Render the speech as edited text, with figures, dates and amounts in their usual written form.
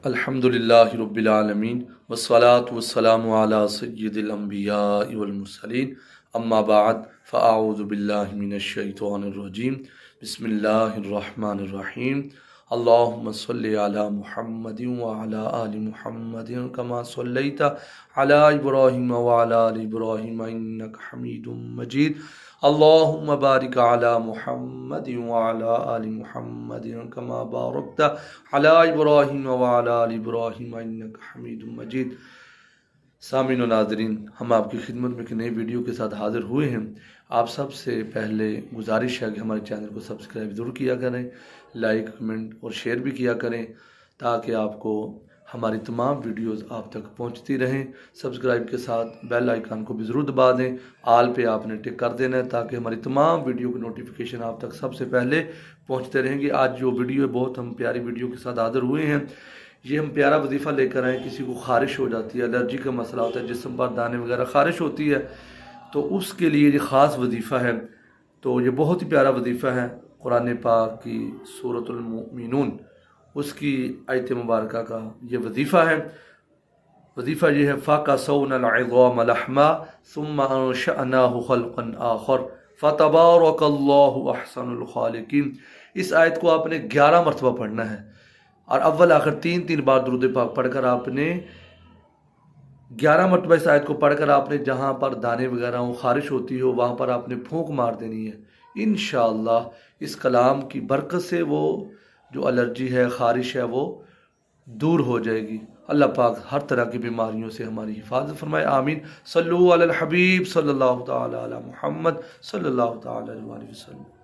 अल्हम्दुलिल्लाहि रब्बिल आलमीन वस्सलातु वस्सलामु अला सय्यिदिल अंबियाइ वल मुरसलीन अम्मा बाद फ़अऊज़ु बिल्लाहि मिनश शैतानिर रजीम बिस्मिल्लाहिर रहमानिर रहीम अल्लाहुम्मा सल्लि अला मुहम्मदिन व अला आलि मुहम्मदिन कमा सल्लैता अला इब्राहीम व अला आलि इब्राहीम इन्नका हमीदुम मजीद अल्लाहुम्मा बारिक अला मुहम्मदिन व अला आलि मुहम्मदिन कमा बारकता अला इब्राहीम व अला आलि इब्राहीम इन्नका हमीदुम मजीद। सामीन व नाज़रीन, हम आपकी खिदमत में एक नई वीडियो के साथ हाज़िर हुए हैं। आप सब से पहले गुजारिश है कि हमारे चैनल को सब्सक्राइब ज़रूर किया करें, लाइक कमेंट और शेयर भी किया करें ताकि आपको हमारी तमाम वीडियोस आप तक पहुंचती रहें। सब्सक्राइब के साथ बेल आइकन को भी ज़रूर दबा दें, आल पे आपने टिक कर देना है ताकि हमारी तमाम वीडियो की नोटिफिकेशन आप तक सबसे पहले पहुंचते रहेंगे। आज जो वीडियो है बहुत हम प्यारी वीडियो के साथ हाज़िर हुए हैं। ये हम प्यारा वजीफ़ा लेकर आए। किसी को ख़ारिश हो जाती है, एलर्जी का मसला होता है, जिस्म पर दाने वगैरह ख़ारिश होती है, तो उसके लिए ये ख़ास वजीफ़ा है। तो ये बहुत ही प्यारा वजीफ़ा है। कुरान पाक की सूरतुल मोमिनून उसकी आयत मुबारक का ये वजीफ़ा है। वजीफ़ा ये है फ़कसौनल इज़ाम लहमा सुम्मा अंशअनाहु खल्क़न आखर फ़तबारकल्लाहु अहसनुल खालिकीन। इस आयत को आपने 11 मरतबा पढ़ना है और अव्वल आखिर 3 बार दुरूद पाक पढ़कर आपने 11 मरतबा इस आयत को पढ़कर आपने जहाँ पर दाने वगैरह हो, ख़ारिश होती हो, वहाँ पर आपने फूंक मार देनी है। इंशाअल्लाह इस कलाम की बरकत से वो जो एलर्जी है, ख़ारिश है, वो दूर हो जाएगी। अल्लाह पाक हर तरह की बीमारियों से हमारी हिफाजत फरमाए, आमीन। सल्लु अलल हबीब सल्लल्लाहु तआला अला मुहम्मद सल्लल्लाहु तआला अलैहि वसल्लम।